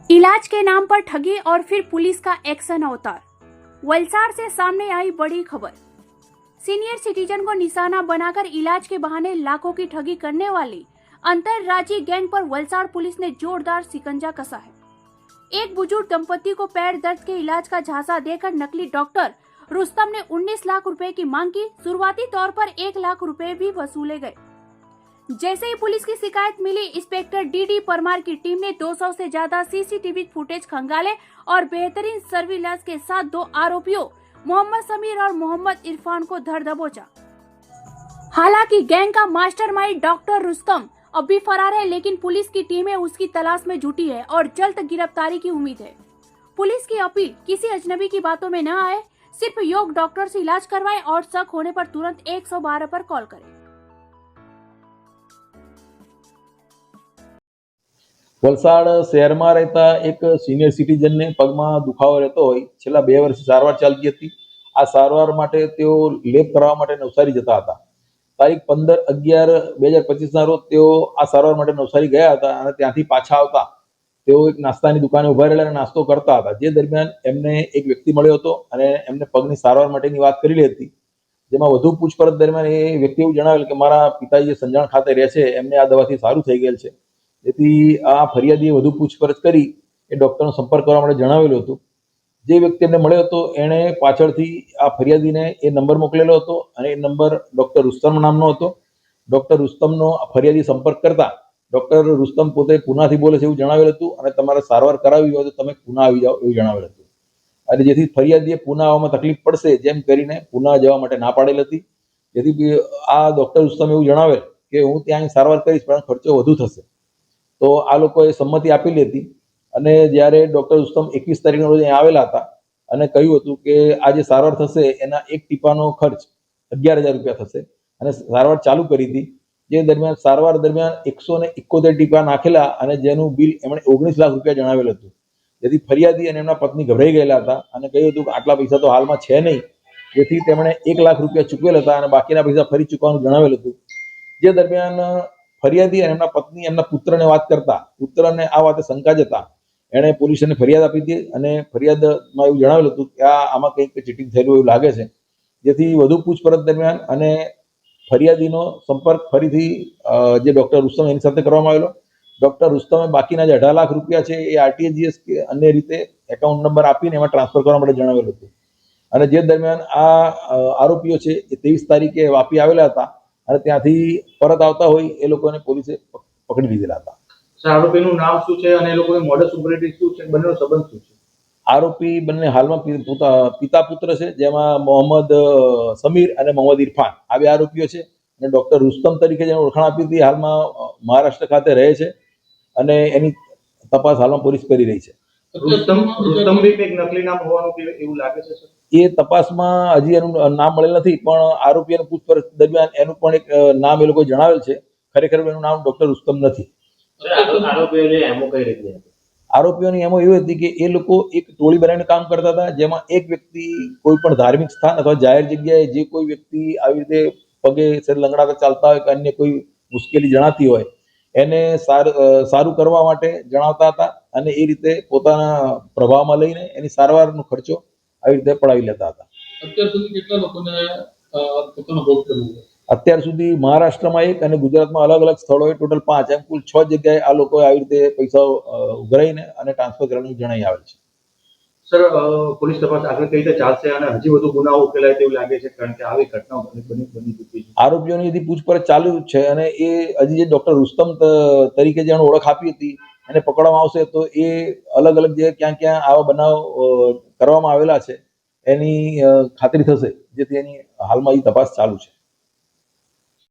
इलाज के नाम पर ठगी और फिर पुलिस का एक्शन अवतार। वलसाड़ से सामने आई बड़ी खबर। सीनियर सिटीजन को निशाना बनाकर इलाज के बहाने लाखों की ठगी करने वाली अंतरराज्यीय गैंग पर वलसाड़ पुलिस ने जोरदार शिकंजा कसा है। एक बुजुर्ग दंपति को पैर दर्द के इलाज का झांसा देकर नकली डॉक्टर रुस्तम ने 19 लाख रुपए की मांग की। शुरुआती तौर पर 1 लाख रुपए भी वसूले गए। जैसे ही पुलिस की शिकायत मिली, इंस्पेक्टर डी परमार की टीम ने 200 से ज्यादा सीसीटीवी फुटेज खंगाले और बेहतरीन सर्विलांस के साथ 2 आरोपियों मोहम्मद समीर और मोहम्मद इरफान को धर दबोचा। हालांकि गैंग का मास्टरमाइंड डॉक्टर रुस्तम अब भी फरार है, लेकिन पुलिस की टीमें उसकी तलाश में जुटी है और जल्द गिरफ्तारी की उम्मीद है। पुलिस की अपील, किसी अजनबी की बातों में न आए, सिर्फ योग्य डॉक्टर से इलाज करवाएं और शक होने पर तुरंत 112 पर कॉल करें। વલસાડ શહેરમાં રહેતા એક સિનિયર સિટીઝનને પગમાં દુખાવો રહેતો હોય છેલ્લા 2 વર્ષથી સારવાર ચાલતી હતી। આ સારવાર માટે તેઓ લેબ કરાવવા માટે નવસારી જતા હતા। તારીખ 15/11/2025 રોજ તેઓ આ સારવાર માટે નવસારી ગયા હતા અને ત્યાંથી પાછા આવતા તેઓ એક નાસ્તાની દુકાને ઉભા રહેલા અને નાસ્તો કરતા હતા। જે દરમિયાન એમને એક વ્યક્તિ મળ્યો હતો અને એમને પગની સારવાર માટેની વાત કરેલી હતી, જેમાં વધુ પૂછપરછ દરમિયાન એ વ્યક્તિ એવું જણાવેલ કે મારા પિતાજી સંજાણ ખાતે રહે છે, એમને આ દવાથી સારું થઈ ગયેલ છે। જેથી આ ફરિયાદીએ વધુ પૂછપરછ કરી એ ડોક્ટરનો સંપર્ક કરવા માટે જણાવેલું હતું। જે વ્યક્તિ એમને મળ્યો હતો એણે પાછળથી આ ફરિયાદીને એ નંબર મોકલેલો હતો અને એ નંબર ડોક્ટર રુસ્તમ નામનો હતો। ડોક્ટર રુસ્તમનો ફરિયાદી સંપર્ક કરતા ડોક્ટર રુસ્તમ પોતે પૂનાથી બોલે છે એવું જણાવેલ હતું અને તમારે સારવાર કરાવવી હોય તો તમે પૂના આવી જાઓ એવું જણાવેલ હતું। અને જેથી ફરિયાદીએ પૂના આવવામાં તકલીફ પડશે જેમ કરીને પૂના જવા માટે ના પાડેલ હતી। જેથી આ ડોક્ટર રુસ્તમ એવું જણાવેલ કે હું ત્યાં સારવાર કરીશ પણ ખર્ચો વધુ થશે। તો આ લોકોએ સંમતિ આપેલી હતી અને જ્યારે ડોક્ટર રુસ્તમ 21 તારીખના રોજ અહીંયા આવેલા હતા અને કહ્યું હતું કે આ જે સારવાર થશે એના એક ટીપાનો ખર્ચ 11,000 રૂપિયા થશે અને સારવાર ચાલુ કરી હતી। જે દરમિયાન સારવાર દરમિયાન 171 ટીપા નાખેલા અને જેનું બિલ એમણે 19 લાખ રૂપિયા જણાવેલ હતું। જેથી ફરિયાદી અને એમના પત્ની ગભરાઈ ગયેલા હતા અને કહ્યું હતું કે આટલા પૈસા તો હાલમાં છે નહીં, જેથી તેમણે 1 લાખ રૂપિયા ચૂકવેલ હતા અને બાકીના પૈસા ફરી ચૂકવવાનું જણાવેલ હતું। જે દરમિયાન ફરિયાદી અને એમના પત્ની એમના પુત્રને વાત કરતા પુત્રને આ વાતે શંકા જતા એણે પોલીસને ફરિયાદ આપી હતી અને ફરિયાદમાં એવું જણાવેલું હતું કે આમાં કંઈક ચીટિંગ થયેલું એવું લાગે છે। જેથી વધુ પૂછપરછ દરમિયાન અને ફરિયાદીનો સંપર્ક ફરીથી જે ડોક્ટર રુસ્તમ એની સાથે કરવામાં આવેલો। ડોક્ટર રુસ્તમે બાકીના જે 18 લાખ રૂપિયા છે એ આરટીજીએસ કે અન્ય રીતે એકાઉન્ટ નંબર આપીને એમાં ટ્રાન્સફર કરવા માટે જણાવેલું હતું। અને જે દરમિયાન આ આરોપીઓ છે એ 23 તારીખે વાપી આવેલા હતા અને ત્યાંથી પરત આવતા હોય એ લોકોને પોલીસે પકડી લીધેલા હતા। આરોપીનું નામ શું છે અને એ લોકોની મોડસ ઓપરેન્ડી શું છે, બંનેનો સંબંધ શું છે? આરોપી બંને હાલમાં પિતા પુત્ર છે, જેમાં મોહમ્મદ સમીર અને મોહમ્મદ ઇરફાન આ 2 આરોપીઓ છે અને ડોક્ટર રુસ્તમ તરીકે જેને ઓળખાણ આપી હતી હાલમાં મહારાષ્ટ્ર ખાતે રહે છે અને એની તપાસ હાલમાં પોલીસ કરી રહી છે। રુસ્તમ બી એક નકલી નામ હોવાનું એવું લાગે છે સર? એ તપાસમાં હજી એનું નામ મળેલ નથી, પણ આરોપીઓની પૂછપરછ દરમિયાન એનું પણ એક નામ એ લોકો જણાવેલ છે। ખરેખર એનું નામ ડોક્ટર રુસ્તમ નથી। આરોપીઓની એમો એવી હતી કે એ લોકો એક ટોળી બનાવીને કામ કરતા હતા, જેમાં એક વ્યક્તિ કોઈ પણ ધાર્મિક સ્થાન અથવા જાહેર જગ્યાએ જે કોઈ વ્યક્તિ આવી રીતે પગે લંગડાતા ચાલતા હોય કે અન્ય કોઈ મુશ્કેલી જણાતી હોય એને સારું કરવા માટે જણાવતા હતા અને એ રીતે પોતાના પ્રભાવમાં લઈને એની સારવારનો ખર્ચો આવી રીતે પડાવી લેતા હતા। અત્યાર સુધી કેટલા લોકોને પોતાનો ભોગ કર્યો? અત્યાર સુધી મહારાષ્ટ્રમાં 1 અને ગુજરાતમાં અલગ અલગ સ્થળોએ ટોટલ 5 એમ કુલ 6 જગ્યાએ આ લોકોએ આવી રીતે પૈસા ઉઘરાઈને અને ટ્રાન્સફર કરવાનું જણાઈ આવેલ છે। સર, પોલીસ તપાસ આગળ કઈ રીતે ચાલશે અને હજી વધુ ગુનાઓ ઉકેલાય તેવું લાગે છે, કારણ કે આવી ઘટનાઓ બની ચૂકી છે? આરોપીઓની હજી પૂછપરછ ચાલુ છે અને એ હજી જે ડોક્ટર રુસ્તમ તરીકે જેને ઓળખ આપી હતી એને પકડવામાં આવશે તો એ અલગ અલગ જે ક્યાં ક્યાં આવા બનાવ કરવામાં આવેલા છે એની ખાતરી થશે, જેથી એની હાલમાં એ તપાસ ચાલુ છે।